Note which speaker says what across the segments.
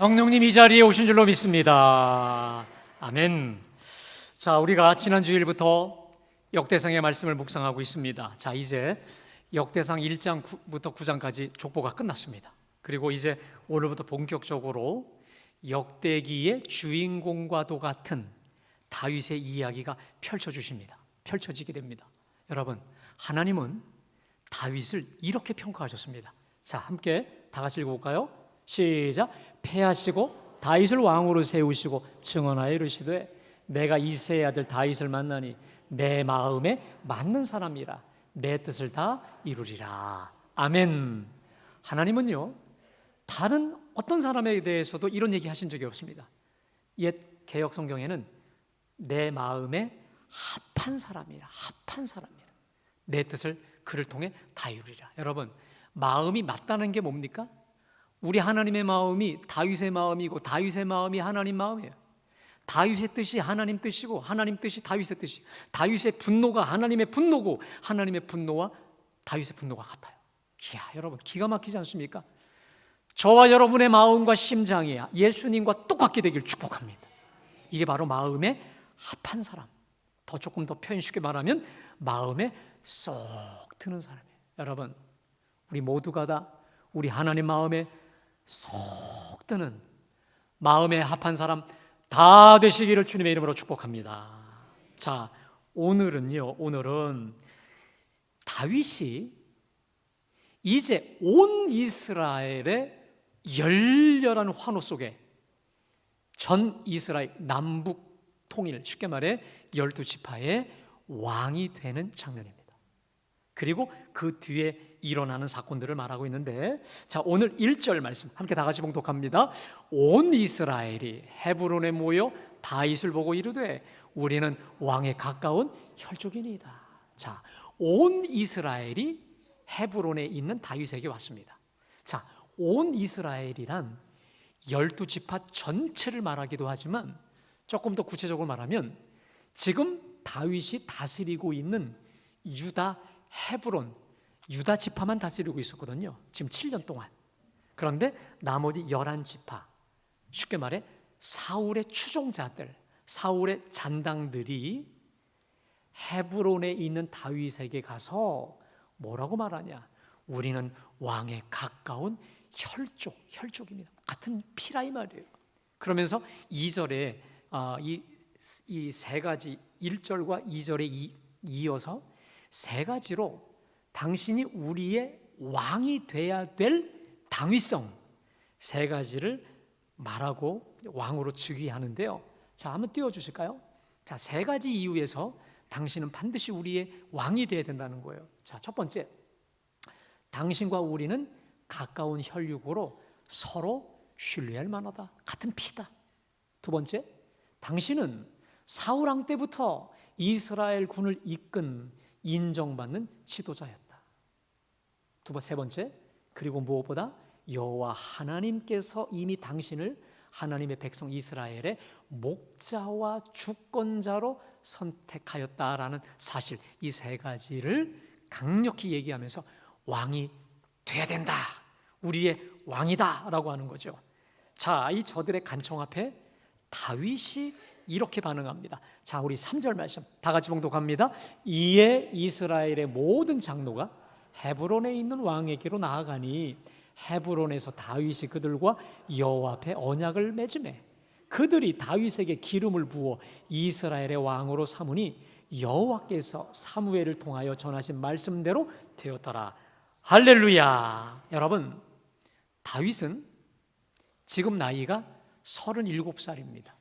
Speaker 1: 성령님 이 자리에 오신 줄로 믿습니다. 아멘. 자, 우리가 지난 주일부터 역대상의 말씀을 묵상하고 있습니다. 자, 이제 역대상 1장부터 9장까지 족보가 끝났습니다. 그리고 이제 오늘부터 본격적으로 역대기의 주인공과도 같은 다윗의 이야기가 펼쳐지게 됩니다. 여러분, 하나님은 다윗을 이렇게 평가하셨습니다. 자, 함께 다 같이 읽어볼까요? 시작. 패하시고 다윗을 왕으로 세우시고 증언하여 이르시되 내가 이새의 아들 다윗을 만나니 내 마음에 맞는 사람이라 내 뜻을 다 이루리라. 아멘. 하나님은요, 다른 어떤 사람에 대해서도 이런 얘기 하신 적이 없습니다. 옛 개역 성경에는 내 마음에 합한 사람이라, 내 뜻을 그를 통해 다 이루리라. 여러분, 마음이 맞다는 게 뭡니까? 우리 하나님의 마음이 다윗의 마음이고 다윗의 마음이 하나님 마음이에요. 다윗의 뜻이 하나님 뜻이고 하나님 뜻이 다윗의 뜻이, 다윗의 분노가 하나님의 분노고 하나님의 분노와 다윗의 분노가 같아요. 이야, 여러분, 기가 막히지 않습니까? 저와 여러분의 마음과 심장이 예수님과 똑같게 되길 축복합니다. 이게 바로 마음에 합한 사람, 조금 더 표현 쉽게 말하면 마음에 쏙 드는 사람이에요. 여러분, 우리 모두가 다 우리 하나님 마음에 쏙 드는 마음에 합한 사람 다 되시기를 주님의 이름으로 축복합니다. 자, 오늘은 다윗이 이제 온 이스라엘의 열렬한 환호 속에 전 이스라엘 남북 통일, 쉽게 말해 12지파의 왕이 되는 장면입니다. 그리고 그 뒤에 일어나는 사건들을 말하고 있는데, 자, 오늘 1절 말씀 함께 다 같이 봉독합니다. 온 이스라엘이 헤브론에 모여 다윗을 보고 이르되 우리는 왕에 가까운 혈족이니이다. 자, 온 이스라엘이 헤브론에 있는 다윗에게 왔습니다. 자, 온 이스라엘이란 12지파 전체를 말하기도 하지만 조금 더 구체적으로 말하면 지금 다윗이 다스리고 있는 유다 헤브론, 유다 지파만 다스리고 있었거든요. 지금 7년 동안. 그런데 나머지 11지파, 쉽게 말해 사울의 추종자들, 사울의 잔당들이 헤브론에 있는 다윗에게 가서 뭐라고 말하냐? 우리는 왕에 가까운 혈족입니다. 같은 피라 이 말이에요. 그러면서 2절에 이 세 가지, 1절과 2절에 이어서 세 가지로 당신이 우리의 왕이 돼야 될 당위성 세 가지를 말하고 왕으로 즉위하는데요. 자, 한번 띄워주실까요? 자, 세 가지 이유에서 당신은 반드시 우리의 왕이 돼야 된다는 거예요. 자, 첫 번째, 당신과 우리는 가까운 혈육으로 서로 신뢰할 만하다. 같은 피다. 두 번째, 당신은 사울 왕 때부터 이스라엘 군을 이끈 인정받는 지도자였다. 세 번째, 그리고 무엇보다 여호와 하나님께서 이미 당신을 하나님의 백성 이스라엘의 목자와 주권자로 선택하였다라는 사실, 이 세 가지를 강력히 얘기하면서 왕이 돼야 된다, 우리의 왕이다 라고 하는 거죠. 자, 이 저들의 간청 앞에 다윗이 이렇게 반응합니다. 자, 우리 3절 말씀 다 같이 봉독합니다. 이에 이스라엘의 모든 장로가 헤브론에 있는 왕에게로 나아가니 헤브론에서 다윗이 그들과 여호와 앞에 언약을 맺으매 그들이 다윗에게 기름을 부어 이스라엘의 왕으로 삼으니 여호와께서 사무엘을 통하여 전하신 말씀대로 되었더라. 할렐루야. 여러분, 다윗은 지금 나이가 37살입니다.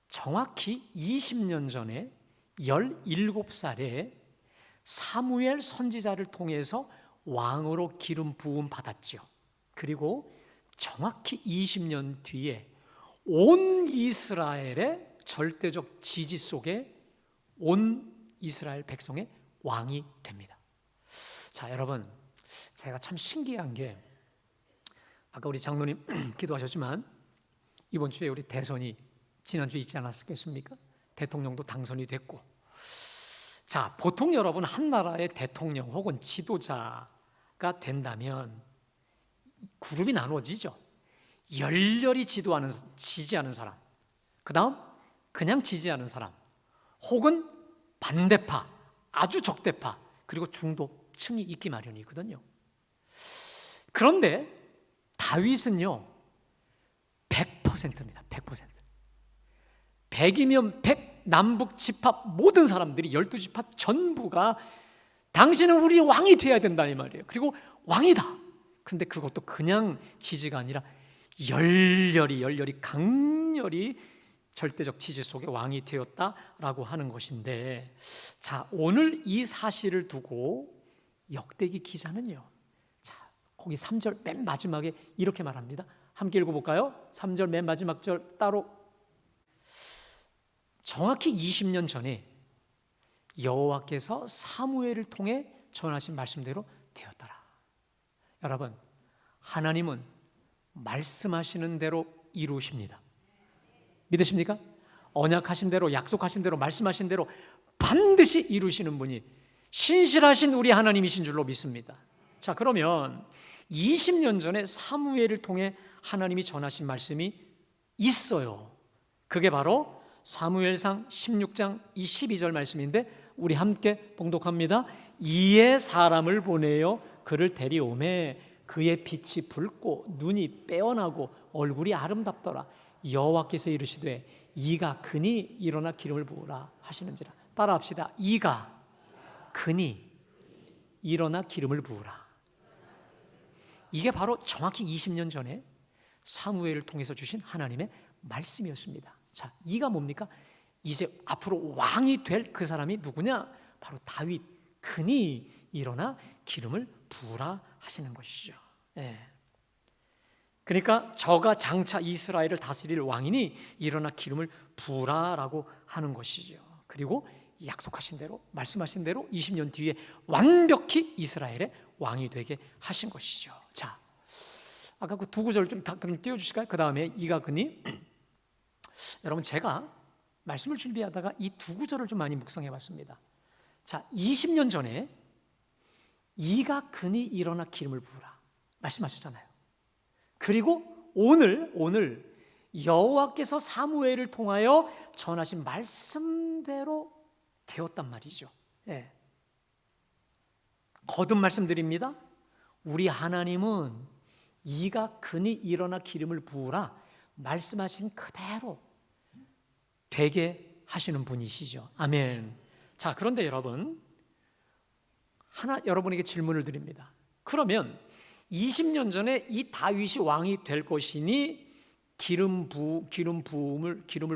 Speaker 1: 정확히 20년 전에 17살에 사무엘 선지자를 통해서 왕으로 기름 부음 받았죠. 그리고 정확히 20년 뒤에 온 이스라엘의 절대적 지지 속에 온 이스라엘 백성의 왕이 됩니다. 자, 여러분, 제가 참 신기한 게 아까 우리 장로님 기도하셨지만 이번 주에 우리 대선이 지난주에 있지 않았겠습니까? 대통령도 당선이 됐고, 자, 보통 여러분 한 나라의 대통령 혹은 지도자가 된다면 그룹이 나누어지죠. 열렬히 지지하는 사람, 그 다음 그냥 지지하는 사람, 혹은 반대파, 아주 적대파, 그리고 중도층이 있기 마련이거든요. 그런데 다윗은요 100%입니다. 100%. 100이면 100, 남북 지파 모든 사람들이 12지파 전부가 당신은 우리 왕이 돼야 된다 이 말이에요. 그리고 왕이다. 근데 그것도 그냥 지지가 아니라 열렬히 강렬히 절대적 지지 속에 왕이 되었다라고 하는 것인데, 자, 오늘 이 사실을 두고 역대기 기자는요, 자, 거기 3절 맨 마지막에 이렇게 말합니다. 함께 읽어볼까요? 3절 맨 마지막 절 따로. 정확히 20년 전에 여호와께서 사무엘을 통해 전하신 말씀대로 되었더라. 여러분, 하나님은 말씀하시는 대로 이루십니다. 믿으십니까? 언약하신 대로, 약속하신 대로, 말씀하신 대로 반드시 이루시는 분이 신실하신 우리 하나님이신 줄로 믿습니다. 자, 그러면 20년 전에 사무엘을 통해 하나님이 전하신 말씀이 있어요. 그게 바로 사무엘상 16장 22절 말씀인데, 우리 함께 봉독합니다. 이에 사람을 보내어 그를 데려오매 그의 빛이 붉고 눈이 빼어나고 얼굴이 아름답더라. 여호와께서 이르시되 이가 그니 일어나 기름을 부으라 하시는지라. 따라합시다. 이가 그니 일어나 기름을 부으라. 이게 바로 정확히 20년 전에 사무엘을 통해서 주신 하나님의 말씀이었습니다. 자, 이가 뭡니까? 이제 앞으로 왕이 될 그 사람이 누구냐? 바로 다윗. 그니 일어나 기름을 부으라 하시는 것이죠. 예. 그러니까 저가 장차 이스라엘을 다스릴 왕이니 일어나 기름을 부으라라고 하는 것이죠. 그리고 약속하신 대로, 말씀하신 대로 20년 뒤에 완벽히 이스라엘의 왕이 되게 하신 것이죠. 자, 아까 그 두 구절 좀 띄워주실까요? 그 다음에 이가 그니. 여러분, 제가 말씀을 준비하다가 이 두 구절을 좀 많이 묵상해 봤습니다. 자, 20년 전에 이가 그니 일어나 기름을 부으라 말씀하셨잖아요. 그리고 오늘 여호와께서 사무엘을 통하여 전하신 말씀대로 되었단 말이죠. 예. 거듭 말씀드립니다. 우리 하나님은 이가 그니 일어나 기름을 부으라 말씀하신 그대로 되게 하시는 분이시죠. 아멘. 자, 그런데 여러분, 여러분에게 질문을 드립니다. 그러면 20년 전에 이 다윗이 왕이 될 것이니 기름을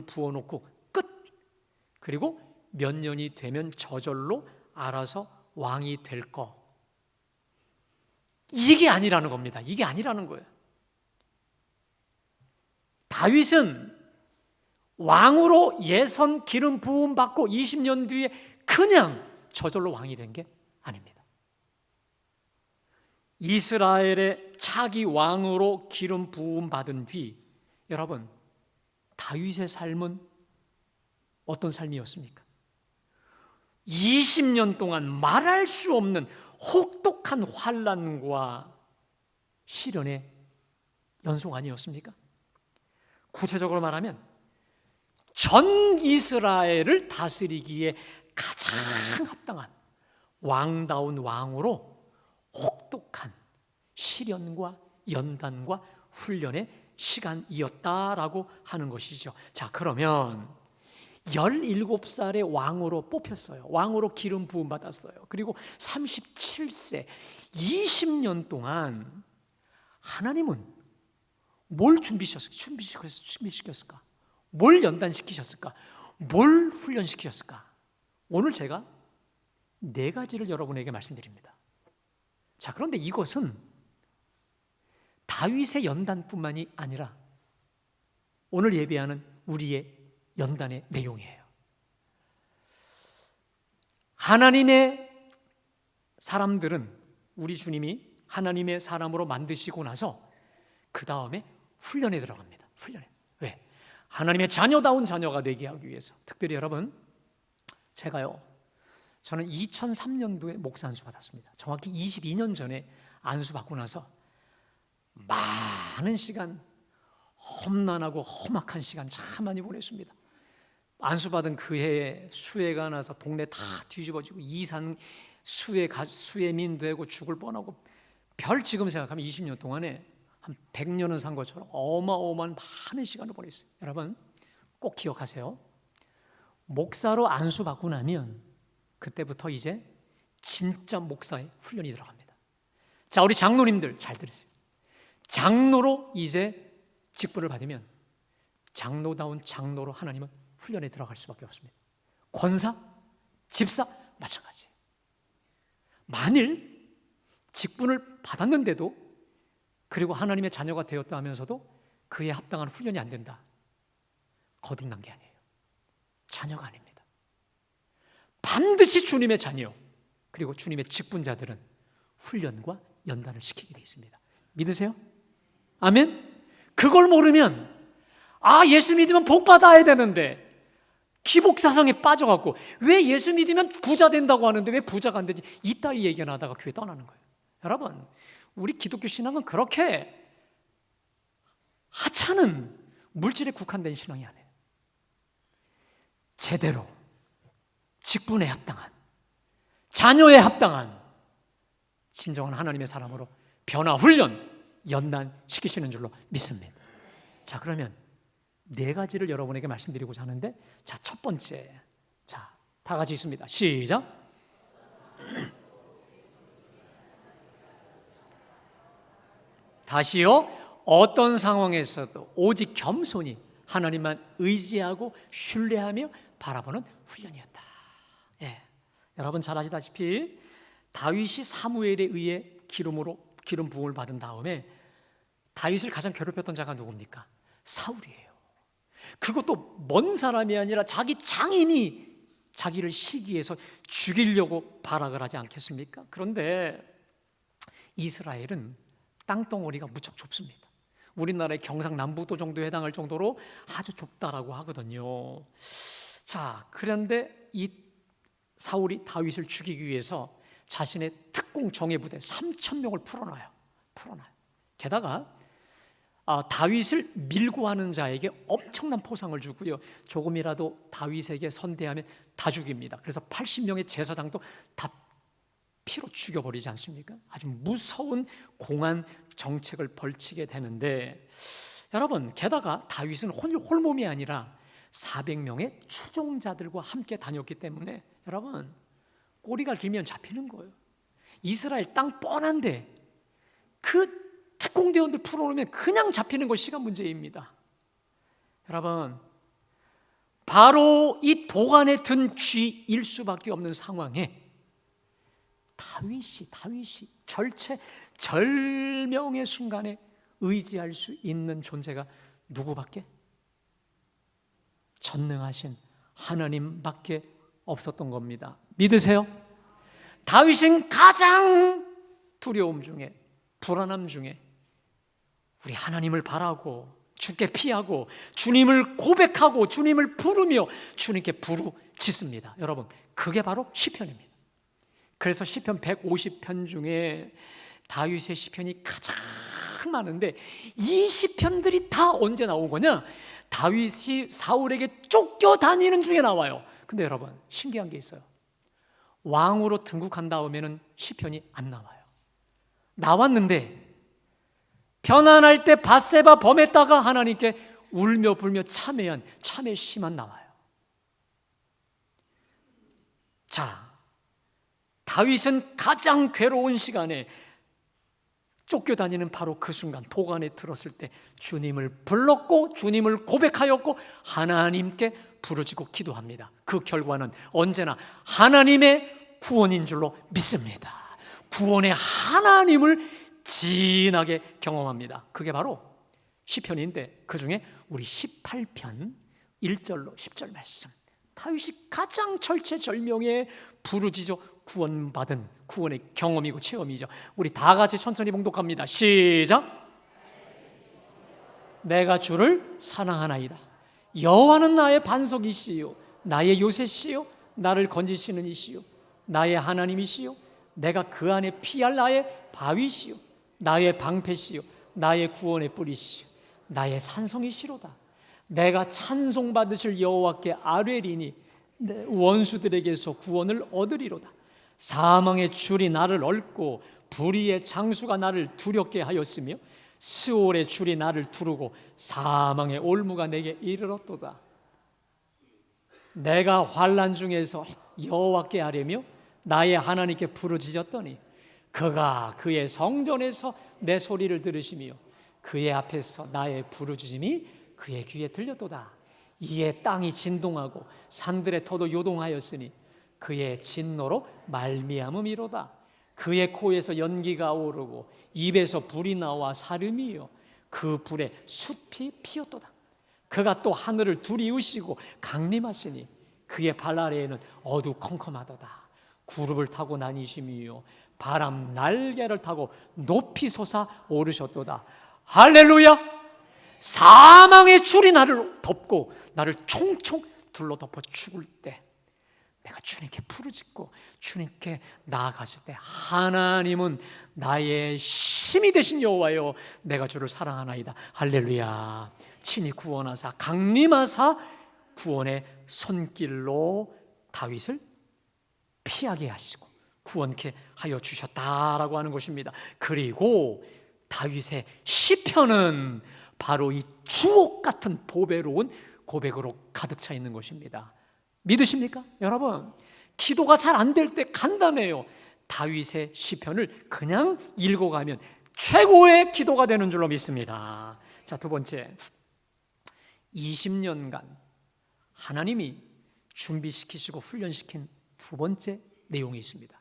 Speaker 1: 부어놓고 끝. 그리고 몇 년이 되면 저절로 알아서 왕이 될 거. 이게 아니라는 겁니다. 이게 아니라는 거예요. 다윗은 왕으로 예선 기름 부음 받고 20년 뒤에 그냥 저절로 왕이 된 게 아닙니다. 이스라엘의 차기 왕으로 기름 부음 받은 뒤, 여러분, 다윗의 삶은 어떤 삶이었습니까? 20년 동안 말할 수 없는 혹독한 환난과 시련의 연속 아니었습니까? 구체적으로 말하면 전 이스라엘을 다스리기에 가장 합당한 왕다운 왕으로 혹독한 시련과 연단과 훈련의 시간이었다라고 하는 것이죠. 자, 그러면 17살의 왕으로 뽑혔어요. 왕으로 기름 부음 받았어요. 그리고 37세 20년 동안 하나님은 뭘 준비시켰을까? 뭘 연단시키셨을까? 뭘 훈련시키셨을까? 오늘 제가 4가지를 여러분에게 말씀드립니다. 자, 그런데 이것은 다윗의 연단뿐만이 아니라 오늘 예배하는 우리의 연단의 내용이에요. 하나님의 사람들은, 우리 주님이 하나님의 사람으로 만드시고 나서 그 다음에 훈련에 들어갑니다. 훈련에. 왜? 하나님의 자녀다운 자녀가 되게 하기 위해서. 특별히 여러분, 저는 2003년도에 목사 안수 받았습니다. 정확히 22년 전에 안수 받고 나서 많은 시간 험난하고 험악한 시간 참 많이 보냈습니다. 안수받은 그 해에 수해가 나서 동네 다 뒤집어지고 이산 수해민 되고 죽을 뻔하고 지금 생각하면 20년 동안에 한 100년은 산 것처럼 어마어마한 많은 시간을 보냈어요. 여러분 꼭 기억하세요. 목사로 안수받고 나면 그때부터 이제 진짜 목사의 훈련이 들어갑니다. 자, 우리 장로님들 잘 들으세요. 장로로 이제 직분을 받으면 장로다운 장로로 하나님은 훈련에 들어갈 수밖에 없습니다. 권사, 집사 마찬가지. 만일 직분을 받았는데도 그리고 하나님의 자녀가 되었다 하면서도 그에 합당한 훈련이 안 된다, 거듭난 게 아니에요. 자녀가 아닙니다. 반드시 주님의 자녀 그리고 주님의 직분자들은 훈련과 연단을 시키게 되어 있습니다. 믿으세요? 아멘? 그걸 모르면 예수 믿으면 복 받아야 되는데 기복사상에 빠져갖고 왜 예수 믿으면 부자 된다고 하는데 왜 부자가 안 되지? 이따위 얘기나 하다가 교회 떠나는 거예요. 여러분 우리 기독교 신앙은 그렇게 하찮은 물질에 국한된 신앙이 아니에요. 제대로 직분에 합당한 자녀에 합당한 진정한 하나님의 사람으로 변화, 훈련, 연단시키시는 줄로 믿습니다. 자, 그러면 4가지를 여러분에게 말씀드리고자 하는데, 자, 첫 번째, 자, 다 같이 있습니다. 시작. 다시요. 어떤 상황에서도 오직 겸손히 하나님만 의지하고 신뢰하며 바라보는 훈련이었다. 예. 여러분 잘 아시다시피 다윗이 사무엘에 의해 기름 부음을 받은 다음에 다윗을 가장 괴롭혔던 자가 누굽니까? 사울이에요. 그것도 먼 사람이 아니라 자기 장인이 자기를 시기해서 죽이려고 발악을 하지 않겠습니까? 그런데 이스라엘은 땅덩어리가 무척 좁습니다. 우리나라의 경상남북도 정도에 해당할 정도로 아주 좁다라고 하거든요. 자, 그런데 이 사울이 다윗을 죽이기 위해서 자신의 특공 정예부대 3,000명을 풀어놔요. 게다가 다윗을 밀고 하는 자에게 엄청난 포상을 주고요, 조금이라도 다윗에게 선대하면 다 죽입니다. 그래서 80명의 제사장도 다 피로 죽여버리지 않습니까? 아주 무서운 공안 정책을 벌치게 되는데, 여러분 게다가 다윗은 홀몸이 아니라 400명의 추종자들과 함께 다녔기 때문에 여러분 꼬리가 길면 잡히는 거예요. 이스라엘 땅 뻔한데 그 특공대원들 풀어놓으면 그냥 잡히는 거 시간 문제입니다. 여러분 바로 이 도간에 든 쥐일 수밖에 없는 상황에 다윗이 절명의 순간에 의지할 수 있는 존재가 누구밖에? 전능하신 하나님밖에 없었던 겁니다. 믿으세요? 다윗은 가장 두려움 중에, 불안함 중에 우리 하나님을 바라고 주께 피하고 주님을 고백하고 주님을 부르며 주님께 부르짖습니다. 여러분 그게 바로 시편입니다. 그래서 시편 150편 중에 다윗의 시편이 가장 많은데 이 시편들이 다 언제 나오거냐? 다윗이 사울에게 쫓겨다니는 중에 나와요. 근데 여러분 신기한 게 있어요. 왕으로 등극한 다음에는 시편이 안 나와요. 나왔는데 편안할 때 밧세바 범했다가 하나님께 울며 불며 참회 시만 나와요. 자, 다윗은 가장 괴로운 시간에 쫓겨다니는 바로 그 순간 도간에 들었을 때 주님을 불렀고 주님을 고백하였고 하나님께 부르짖고 기도합니다. 그 결과는 언제나 하나님의 구원인 줄로 믿습니다. 구원의 하나님을 진하게 경험합니다. 그게 바로 시편인데 그 중에 우리 18편 1절로 10절 말씀, 다윗이 가장 절체절명의 부르짖어 구원받은 구원의 경험이고 체험이죠. 우리 다 같이 천천히 봉독합니다. 시작. 내가 주를 사랑하나이다. 여호와는 나의 반석이시요 나의 요새시요 나를 건지시는 이시요 나의 하나님이시요 내가 그 안에 피할 나의 바위시요 나의 방패시요 나의 구원의 뿌리시요 나의 산성이시로다. 내가 찬송받으실 여호와께 아뢰리니 내 원수들에게서 구원을 얻으리로다. 사망의 줄이 나를 얽고 불의의 장수가 나를 두렵게 하였으며 스올의 줄이 나를 두르고 사망의 올무가 내게 이르렀도다. 내가 환난 중에서 여호와께 아뢰며 나의 하나님께 부르짖었더니 그가 그의 성전에서 내 소리를 들으시며 그의 앞에서 나의 부르짖음이 그의 귀에 들렸도다. 이에 땅이 진동하고 산들의 터도 요동하였으니 그의 진노로 말미암음이로다. 그의 코에서 연기가 오르고 입에서 불이 나와 사름이요 그 불에 숲이 피었도다. 그가 또 하늘을 두리우시고 강림하시니 그의 발 아래에는 어두컴컴하도다. 구름을 타고 다니심이요 바람 날개를 타고 높이 솟아 오르셨도다. 할렐루야! 사망의 줄이 나를 덮고 나를 총총 둘러 덮어 죽을 때 내가 주님께 부르짖고 주님께 나아갔을 때 하나님은 나의 힘이 되신 여호와여 내가 주를 사랑하나이다. 할렐루야. 친히 구원하사 강림하사 구원의 손길로 다윗을 피하게 하시고 구원케 하여 주셨다라고 하는 것입니다. 그리고 다윗의 시편은 바로 이 주옥 같은 보배로운 고백으로 가득 차 있는 것입니다. 믿으십니까? 여러분, 기도가 잘 안 될 때 간단해요. 다윗의 시편을 그냥 읽어가면 최고의 기도가 되는 줄로 믿습니다. 자, 두 번째, 20년간 하나님이 준비시키시고 훈련시킨 두 번째 내용이 있습니다.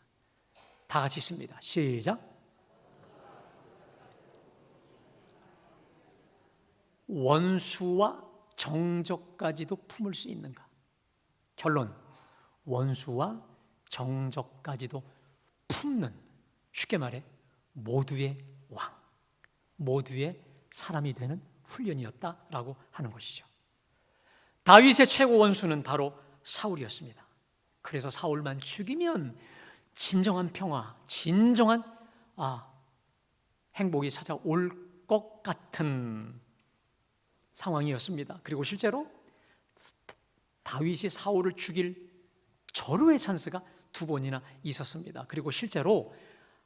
Speaker 1: 다 같이 있습니다. 시작. 원수와 정적까지도 품을 수 있는가? 결론, 원수와 정적까지도 품는, 쉽게 말해 모두의 왕, 모두의 사람이 되는 훈련이었다라고 하는 것이죠. 다윗의 최고 원수는 바로 사울이었습니다. 그래서 사울만 죽이면 진정한 평화, 진정한 행복이 찾아올 것 같은 상황이었습니다. 그리고 실제로 다윗이 사울을 죽일 절호의 찬스가 두 번이나 있었습니다. 그리고 실제로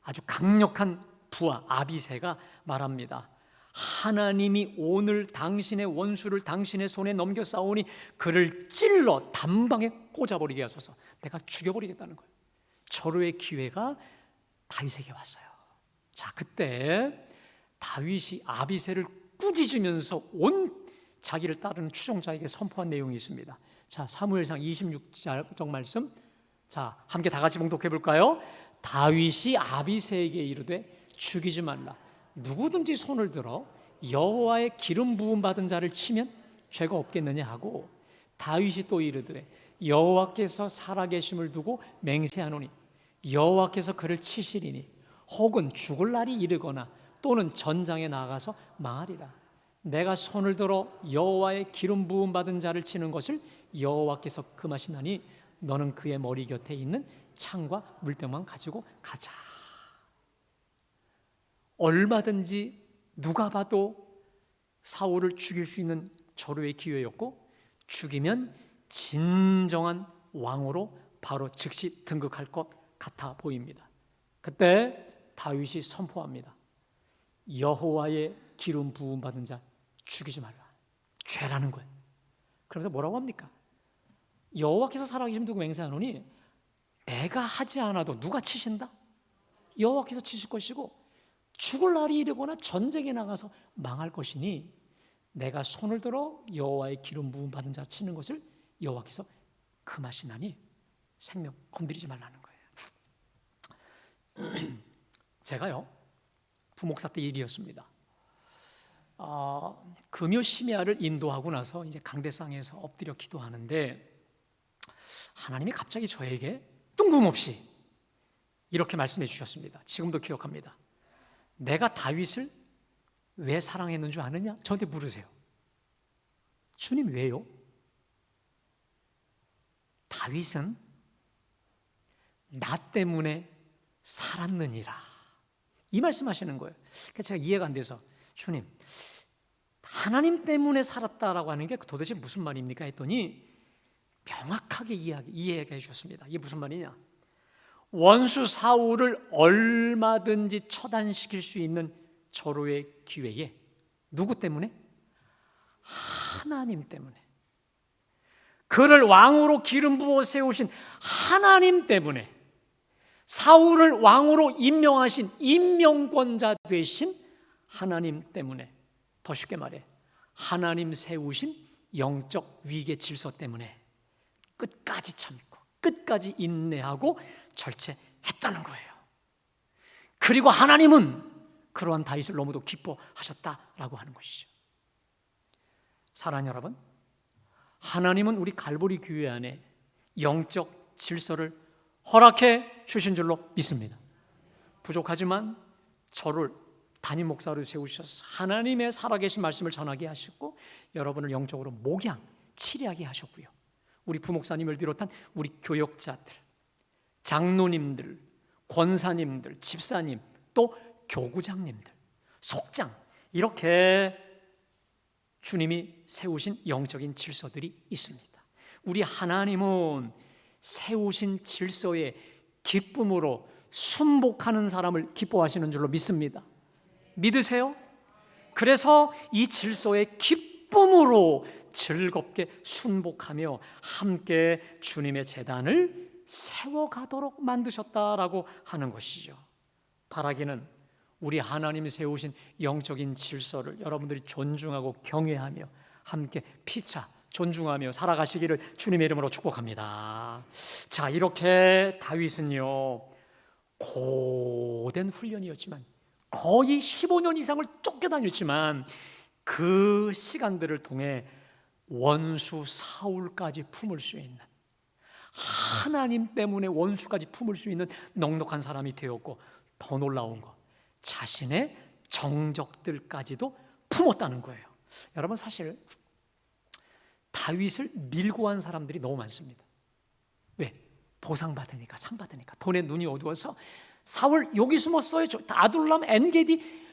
Speaker 1: 아주 강력한 부하 아비새가 말합니다. 하나님이 오늘 당신의 원수를 당신의 손에 넘겨 싸우니 그를 찔러 단방에 꽂아버리게 하소서. 내가 죽여버리겠다는 거예요. 절호의 기회가 다윗에게 왔어요. 자, 그때 다윗이 아비새를 꾸짖으면서 온 자기를 따르는 추종자에게 선포한 내용이 있습니다. 자, 사무엘상 26장 말씀, 자, 함께 다 같이 봉독해 볼까요? 다윗이 아비새에게 이르되 죽이지 말라. 누구든지 손을 들어 여호와의 기름 부음 받은 자를 치면 죄가 없겠느냐 하고, 다윗이 또 이르되 여호와께서 살아계심을 두고 맹세하노니 여호와께서 그를 치시리니 혹은 죽을 날이 이르거나 또는 전장에 나가서 망하리라. 내가 손을 들어 여호와의 기름 부음 받은 자를 치는 것을 여호와께서 금하시나니 너는 그의 머리 곁에 있는 창과 물병만 가지고 가자. 얼마든지 누가 봐도 사울을 죽일 수 있는 절호의 기회였고, 죽이면 진정한 왕으로 바로 즉시 등극할 것 같아 보입니다. 그때 다윗이 선포합니다. 여호와의 기름 부음 받은 자 죽이지 말라. 죄라는 거예요. 그러면서 뭐라고 합니까? 여호와께서 살아계심 두고 맹세하노니 내가 하지 않아도 누가 치신다? 여호와께서 치실 것이고 죽을 날이 이르거나 전쟁에 나가서 망할 것이니 내가 손을 들어 여호와의 기름 부음 받은 자 치는 것을 여호와께서 금하시나니 생명 건드리지 말라는 거예요. 제가요 부목사 때 일이었습니다. 금요 심야를 인도하고 나서 이제 강대상에서 엎드려 기도하는데 하나님이 갑자기 저에게 뜬금없이 이렇게 말씀해 주셨습니다. 지금도 기억합니다. 내가 다윗을 왜 사랑했는 줄 아느냐? 저한테 물으세요. 주님 왜요? 다윗은 나 때문에 살았느니라. 이 말씀하시는 거예요. 그러니까 제가 이해가 안 돼서 주님, 하나님 때문에 살았다라고 하는 게 도대체 무슨 말입니까 했더니 명확하게 이해해 주셨습니다. 이게 무슨 말이냐? 원수 사울을 얼마든지 처단시킬 수 있는 절호의 기회에 누구 때문에? 하나님 때문에. 그를 왕으로 기름 부어 세우신 하나님 때문에, 사울을 왕으로 임명하신 임명권자 되신 하나님 때문에, 더 쉽게 말해 하나님 세우신 영적 위계 질서 때문에 끝까지 참고 끝까지 인내하고 절제했다는 거예요. 그리고 하나님은 그러한 다윗을 너무도 기뻐하셨다라고 하는 것이죠. 사랑하는 여러분, 하나님은 우리 갈보리 교회 안에 영적 질서를 허락해 주신 줄로 믿습니다. 부족하지만 저를 담임 목사로 세우셔서 하나님의 살아계신 말씀을 전하게 하셨고, 여러분을 영적으로 목양, 치료하게 하셨고요. 우리 부목사님을 비롯한 우리 교역자들, 장로님들, 권사님들, 집사님, 또 교구장님들, 속장, 이렇게 주님이 세우신 영적인 질서들이 있습니다. 우리 하나님은 세우신 질서에 기쁨으로 순복하는 사람을 기뻐하시는 줄로 믿습니다. 믿으세요? 그래서 이 질서에 기쁨으로 즐겁게 순복하며 함께 주님의 제단을 세워가도록 만드셨다라고 하는 것이죠. 바라기는 우리 하나님이 세우신 영적인 질서를 여러분들이 존중하고 경외하며 함께 피차 존중하며 살아가시기를 주님의 이름으로 축복합니다. 자, 이렇게 다윗은요, 고된 훈련이었지만, 거의 15년 이상을 쫓겨다녔지만 그 시간들을 통해 원수 사울까지 품을 수 있는, 하나님 때문에 원수까지 품을 수 있는 넉넉한 사람이 되었고, 더 놀라운 것, 자신의 정적들까지도 품었다는 거예요. 여러분, 사실 다윗을 밀고 간 사람들이 너무 많습니다. 왜? 보상받으니까, 상 받으니까. 돈에 눈이 어두워서 사울 여기 숨었어요, 아둘람, 엔게디,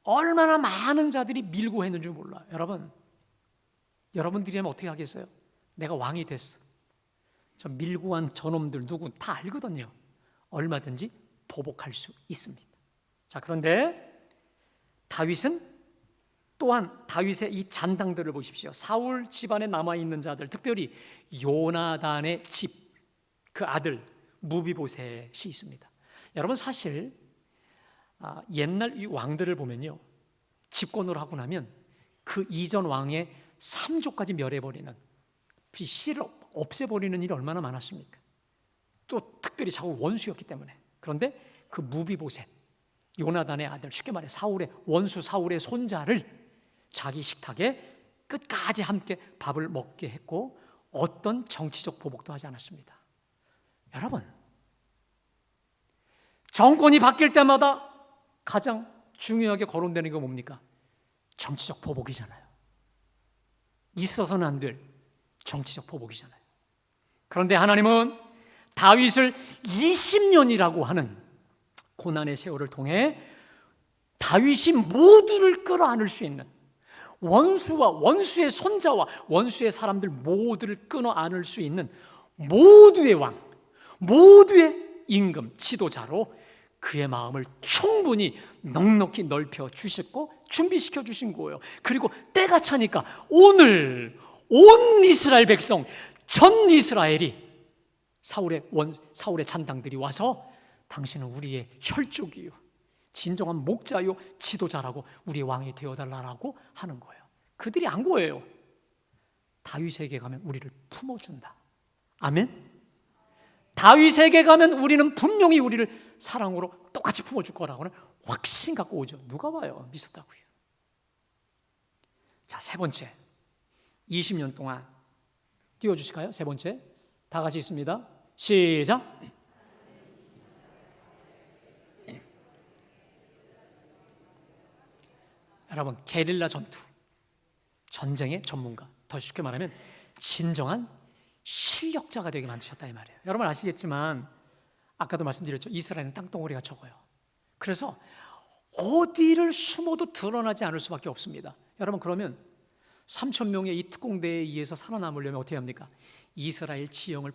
Speaker 1: 얼마나 많은 자들이 밀고 했는 줄 몰라요. 여러분들이 하면 어떻게 하겠어요? 내가 왕이 됐어, 저 밀고 간 저놈들 누구 다 알거든요. 얼마든지 보복할 수 있습니다. 자, 그런데 다윗은 또한 다윗의 이 잔당들을 보십시오. 사울 집안에 남아있는 자들, 특별히 요나단의 집, 그 아들 무비보셋이 있습니다. 여러분, 사실 옛날 이 왕들을 보면요, 집권을 하고 나면 그 이전 왕의 3조까지 멸해버리는, 씨를 없애버리는 일이 얼마나 많았습니까? 또 특별히 자꾸 원수였기 때문에. 그런데 그 무비보셋, 요나단의 아들, 쉽게 말해 사울의 원수, 사울의 손자를 자기 식탁에 끝까지 함께 밥을 먹게 했고 어떤 정치적 보복도 하지 않았습니다. 여러분, 정권이 바뀔 때마다 가장 중요하게 거론되는 게 뭡니까? 정치적 보복이잖아요. 있어서는 안 될 정치적 보복이잖아요. 그런데 하나님은 다윗을 20년이라고 하는 고난의 세월을 통해 다윗이 모두를 끌어안을 수 있는, 원수와 원수의 손자와 원수의 사람들 모두를 끌어안을 수 있는 모두의 왕, 모두의 임금, 지도자로 그의 마음을 충분히 넉넉히 넓혀 주셨고 준비시켜 주신 거예요. 그리고 때가 차니까 오늘 온 이스라엘 백성, 전 이스라엘이 사울의 잔당들이 와서 당신은 우리의 혈족이요, 진정한 목자요, 지도자라고 우리의 왕이 되어달라고 하는 거예요. 그들이 안 거예요. 다윗에게 가면 우리를 품어준다. 아멘. 다윗에게 가면 우리는 분명히 우리를 사랑으로 똑같이 품어줄 거라고는 확신 갖고 오죠. 누가 봐요? 미쳤다고요. 자, 세 번째, 20년 동안 띄워주실까요? 세 번째, 다 같이 있습니다. 시작. 여러분, 게릴라 전투, 전쟁의 전문가, 더 쉽게 말하면 진정한 실력자가 되게 만드셨다 이 말이에요. 여러분 아시겠지만 아까도 말씀드렸죠. 이스라엘은 땅덩어리가 적어요. 그래서 어디를 숨어도 드러나지 않을 수밖에 없습니다. 여러분, 그러면 3천 명의 이 특공대에 의해서 살아남으려면 어떻게 합니까? 이스라엘 지형을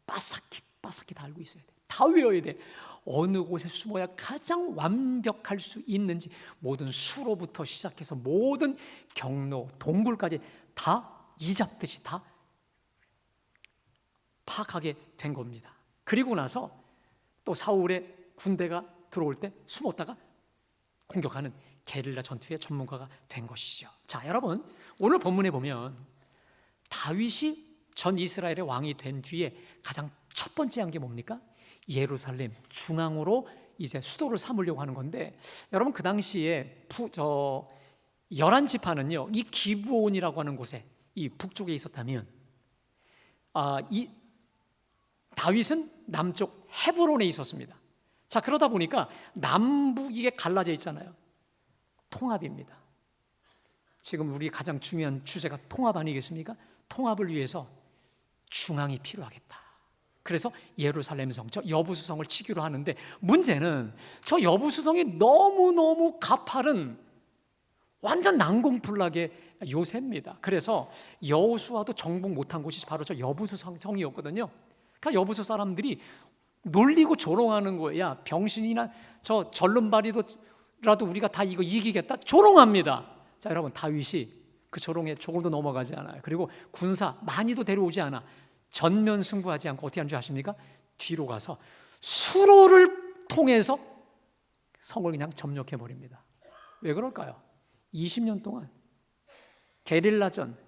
Speaker 1: 바삭히 다 알고 있어야 돼. 다 외워야 돼. 어느 곳에 숨어야 가장 완벽할 수 있는지 모든 수로부터 시작해서 모든 경로, 동굴까지 다 이잡듯이 다 파악하게 된 겁니다. 그리고 나서 또 사울의 군대가 들어올 때 숨었다가 공격하는 게릴라 전투의 전문가가 된 것이죠. 자, 여러분, 오늘 본문에 보면 다윗이 전 이스라엘의 왕이 된 뒤에 가장 첫 번째 한 게 뭡니까? 예루살렘 중앙으로 이제 수도를 삼으려고 하는 건데, 여러분, 그 당시에 11지파는요 이 기브온이라고 하는 곳에, 이 북쪽에 있었다면, 이 다윗은 남쪽 헤브론에 있었습니다. 자, 그러다 보니까 남북 이게 갈라져 있잖아요. 통합입니다. 지금 우리 가장 중요한 주제가 통합 아니겠습니까? 통합을 위해서 중앙이 필요하겠다. 그래서 예루살렘 성, 저 여부수성을 치기로 하는데, 문제는 저 여부수성이 너무너무 가파른 완전 난공불락의 요새입니다. 그래서 여호수아도 정복 못한 곳이 바로 저 여부수성이었거든요. 그러니까 여부수 사람들이 놀리고 조롱하는 거예요. 야, 병신이나 저 절름발이라도 우리가 다 이거 이기겠다, 조롱합니다. 자, 여러분, 다윗이 그 조롱에 조금도 넘어가지 않아요. 그리고 군사 많이도 데려오지 않아. 전면 승부하지 않고 어떻게 하는 줄 아십니까? 뒤로 가서 수로를 통해서 성을 그냥 점령해버립니다. 왜 그럴까요? 20년 동안 게릴라전,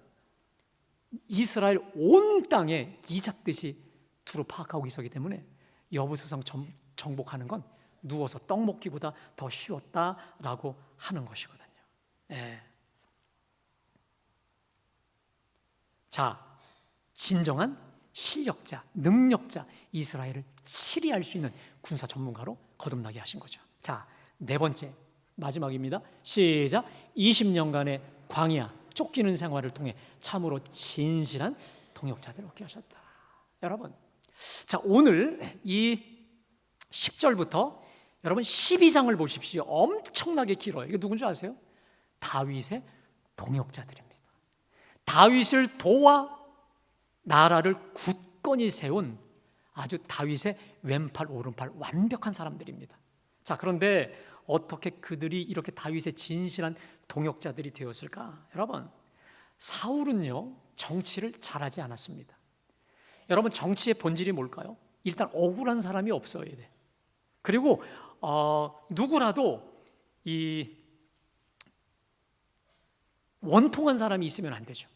Speaker 1: 이스라엘 온 땅에 이잡듯이 두루 파악하고 있었기 때문에 여부수성 정복하는 건 누워서 떡 먹기보다 더 쉬웠다라고 하는 것이거든요. 예. 자, 진정한 실력자, 능력자, 이스라엘을 치리할 수 있는 군사 전문가로 거듭나게 하신 거죠. 자, 네 번째, 마지막입니다. 시작. 20년간의 광야, 쫓기는 생활을 통해 참으로 진실한 동역자들을 얻게 하셨다. 여러분, 자, 오늘 이 10절부터 여러분 12장을 보십시오. 엄청나게 길어요. 이게 누군지 아세요? 다윗의 동역자들입니다. 다윗을 도와 나라를 굳건히 세운 아주 다윗의 왼팔 오른팔 완벽한 사람들입니다. 자, 그런데 어떻게 그들이 이렇게 다윗의 진실한 동역자들이 되었을까? 여러분, 사울은요 정치를 잘하지 않았습니다. 여러분, 정치의 본질이 뭘까요? 일단 억울한 사람이 없어야 돼. 그리고 누구라도 이 원통한 사람이 있으면 안 되죠.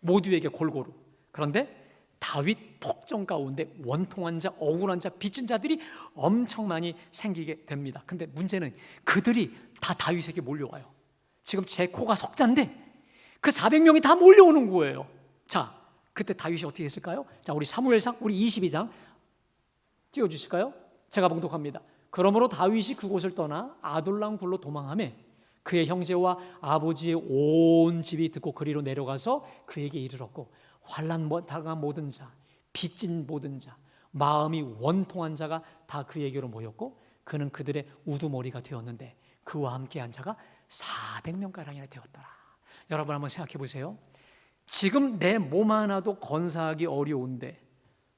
Speaker 1: 모두에게 골고루. 그런데 다윗 폭정 가운데 원통한 자, 억울한 자, 빚진 자들이 엄청 많이 생기게 됩니다. 근데 문제는 그들이 다 다윗에게 몰려와요. 지금 제 코가 석자인데 그 400명이 다 몰려오는 거예요. 자, 그때 다윗이 어떻게 했을까요? 자, 우리 사무엘상 우리 22장 띄워주실까요? 제가 봉독합니다. 그러므로 다윗이 그곳을 떠나 아둘람 굴로 도망하며 그의 형제와 아버지의 온 집이 듣고 그리로 내려가서 그에게 이르렀고, 환난 당한 모든 자, 빚진 모든 자, 마음이 원통한 자가 다 그에게로 모였고, 그는 그들의 우두머리가 되었는데 그와 함께한 자가 400명가량이나 되었더라. 여러분, 한번 생각해 보세요. 지금 내 몸 하나도 건사하기 어려운데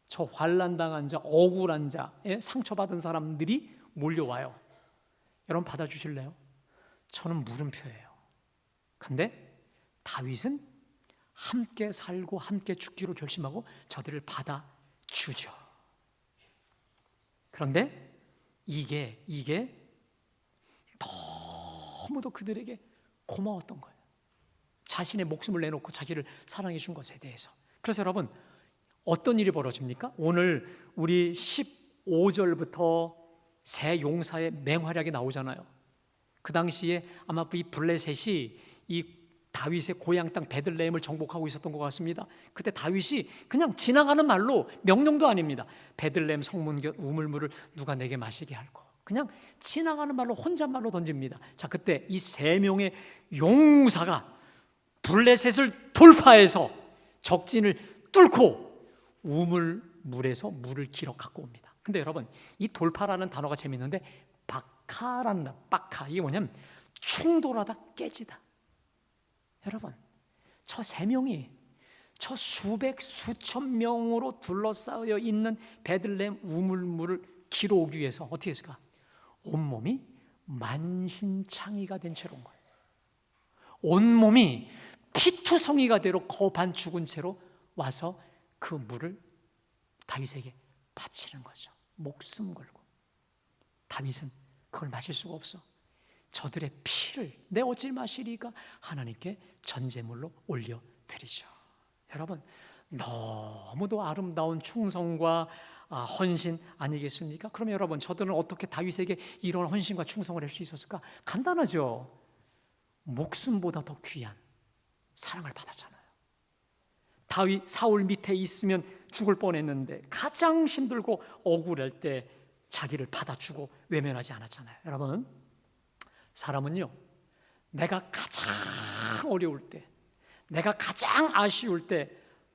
Speaker 1: 저 환난 당한 자, 억울한 자, 상처받은 사람들이 몰려와요. 여러분, 받아주실래요? 저는 물음표예요. 근데 다윗은 함께 살고 함께 죽기로 결심하고 저들을 받아주죠. 그런데 이게 너무도 그들에게 고마웠던 거예요. 자신의 목숨을 내놓고 자기를 사랑해 준 것에 대해서. 그래서 여러분, 어떤 일이 벌어집니까? 오늘 우리 15절부터 새 용사의 맹활약이 나오잖아요. 그 당시에 아마 이 블레셋이 이 다윗의 고향 땅 베들레헴을 정복하고 있었던 것 같습니다. 그때 다윗이 그냥 지나가는 말로, 명령도 아닙니다. 베들레헴 성문곁 우물물을 누가 내게 마시게 할꼬. 그냥 지나가는 말로 혼잣말로 던집니다. 자, 그때 이 3명의 용사가 블레셋을 돌파해서 적진을 뚫고 우물물에서 물을 길어 갖고 옵니다. 근데 여러분, 이 돌파라는 단어가 재밌는데 바카, 이게 뭐냐면 충돌하다 깨지다. 여러분, 저 세 명이 저 수백 수천 명으로 둘러싸여 있는 베들레헴 우물물을 기르기 위해서 어떻게 했을까? 온몸이 만신창이가 된 채로 온 거예요. 온몸이 피투성이가 되로 거반 죽은 채로 와서 그 물을 다윗에게 바치는 거죠. 목숨 걸고. 다윗은 그걸 마실 수가 없어. 저들의 피를 내 어찌 마시리까 하나님께 전제물로 올려드리죠. 여러분, 너무도 아름다운 충성과 헌신 아니겠습니까? 그러면 여러분, 저들은 어떻게 다윗에게 이런 헌신과 충성을 할 수 있었을까? 간단하죠. 목숨보다 더 귀한 사랑을 받았잖아요. 다윗 사울 밑에 있으면 죽을 뻔했는데 가장 힘들고 억울할 때 자기를 받아주고 외면하지 않았잖아요. 여러분, 사람은요, 내가 가장 어려울 때, 내가 가장 아쉬울 때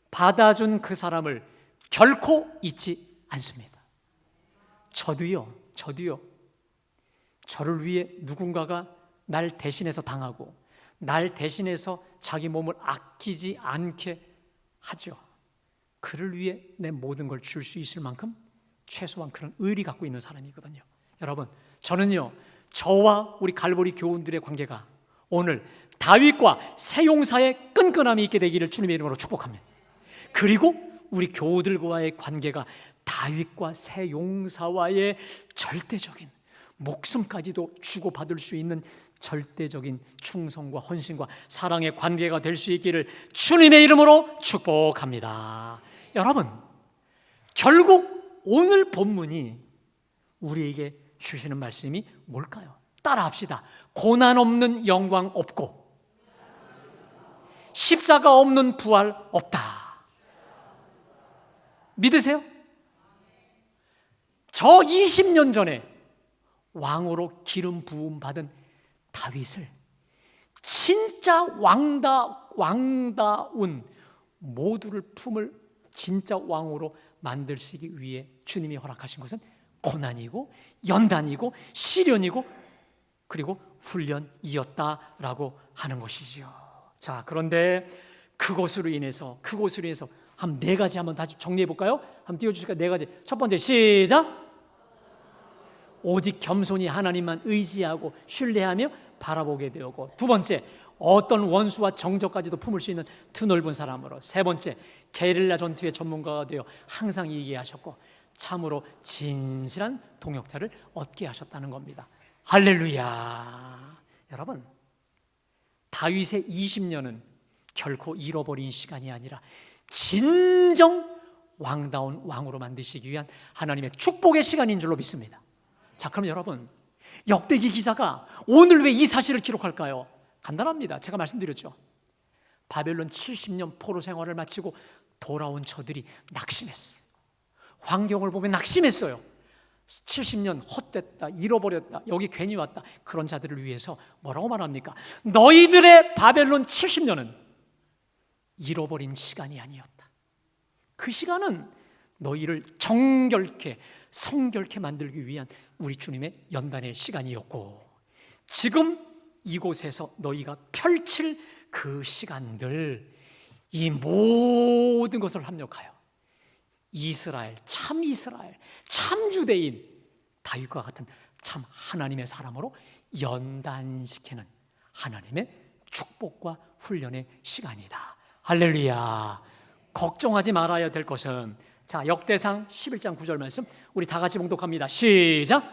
Speaker 1: 받아준 그 사람을 결코 잊지 않습니다. 저도요, 저를 위해 누군가가 날 대신해서 당하고 날 대신해서 자기 몸을 아끼지 않게 하죠. 그를 위해 내 모든 걸 줄 수 있을 만큼 최소한 그런 의리 갖고 있는 사람이거든요. 여러분, 저는요, 저와 우리 갈보리 교우들의 관계가 오늘 다윗과 새 용사의 끈끈함이 있게 되기를 주님의 이름으로 축복합니다. 그리고 우리 교우들과의 관계가 다윗과 새 용사와의 절대적인 목숨까지도 주고받을 수 있는 절대적인 충성과 헌신과 사랑의 관계가 될 수 있기를 주님의 이름으로 축복합니다. 여러분, 결국 오늘 본문이 우리에게 주시는 말씀이 뭘까요? 따라합시다. 고난 없는 영광 없고 십자가 없는 부활 없다. 믿으세요? 저 20년 전에 왕으로 기름 부음 받은 다윗을 진짜 왕다운 모두를 품을 진짜 왕으로 만들시기 위해 주님이 허락하신 것은 고난이고 연단이고 시련이고 그리고 훈련이었다라고 하는 것이지요. 자, 그런데 그것으로 인해서 한 네 가지 한번 다시 정리해 볼까요? 한번 띄워주실까요? 네 가지. 첫 번째, 시작. 오직 겸손히 하나님만 의지하고 신뢰하며 바라보게 되었고, 두 번째, 어떤 원수와 정적까지도 품을 수 있는 드넓은 사람으로, 세 번째, 게릴라 전투의 전문가가 되어 항상 얘기하셨고, 참으로 진실한 동역자를 얻게 하셨다는 겁니다. 할렐루야. 여러분, 다윗의 20년은 결코 잃어버린 시간이 아니라 진정 왕다운 왕으로 만드시기 위한 하나님의 축복의 시간인 줄로 믿습니다. 자, 그럼 여러분, 역대기 기자가 오늘 왜 이 사실을 기록할까요? 간단합니다. 제가 말씀드렸죠. 바벨론 70년 포로 생활을 마치고 돌아온 저들이 낙심했어요. 환경을 보면 낙심했어요. 70년 헛됐다, 잃어버렸다, 여기 괜히 왔다. 그런 자들을 위해서 뭐라고 말합니까? 너희들의 바벨론 70년은 잃어버린 시간이 아니었다. 그 시간은 너희를 정결케 성결케 만들기 위한 우리 주님의 연단의 시간이었고, 지금 이곳에서 너희가 펼칠 그 시간들, 이 모든 것을 합력하여 이스라엘, 참 주대인 다윗과 같은 참 하나님의 사람으로 연단시키는 하나님의 축복과 훈련의 시간이다. 할렐루야. 걱정하지 말아야 될 것은, 자, 역대상 11장 9절 말씀 우리 다 같이 봉독합니다. 시작.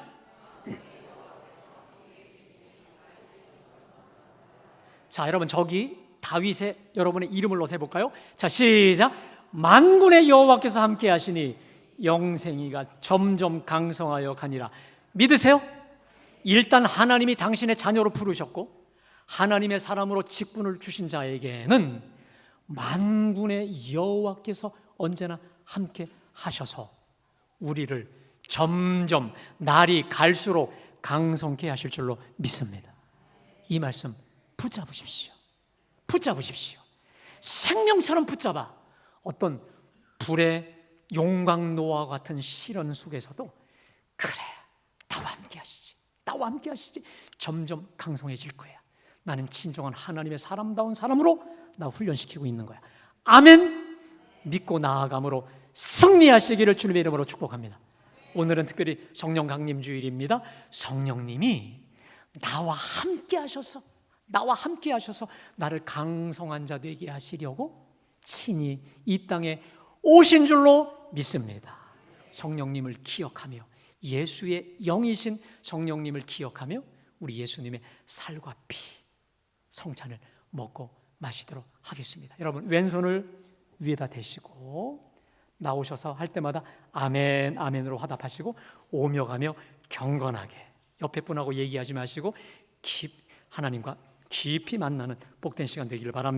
Speaker 1: 자, 여러분, 저기 다윗의 여러분의 이름을 넣어서 해볼까요? 자, 시작. 만군의 여호와께서 함께 하시니 영생이가 점점 강성하여 가니라. 믿으세요? 일단 하나님이 당신의 자녀로 부르셨고 하나님의 사람으로 직분을 주신 자에게는 만군의 여호와께서 언제나 함께 하셔서 우리를 점점 날이 갈수록 강성케 하실 줄로 믿습니다. 이 말씀 붙잡으십시오. 생명처럼 붙잡아. 어떤 불의 용광로와 같은 시련 속에서도 그래, 나와 함께 하시지 점점 강성해질 거야. 나는 진정한 하나님의 사람다운 사람으로 나 훈련시키고 있는 거야. 아멘. 믿고 나아감으로 승리하시기를 주님의 이름으로 축복합니다. 오늘은 특별히 성령 강림 주일입니다. 성령님이 나와 함께 하셔서 나를 강성한 자 되게 하시려고 친히 이 땅에 오신 줄로 믿습니다. 성령님을 기억하며 예수의 영이신 성령님을 기억하며 우리 예수님의 살과 피 성찬을 먹고 마시도록 하겠습니다. 여러분 왼손을 위에다 대시고 나오셔서 할 때마다 아멘 아멘으로 화답하시고 오며 가며 경건하게 옆에 분하고 얘기하지 마시고 하나님과 깊이 만나는 복된 시간 되기를 바랍니다.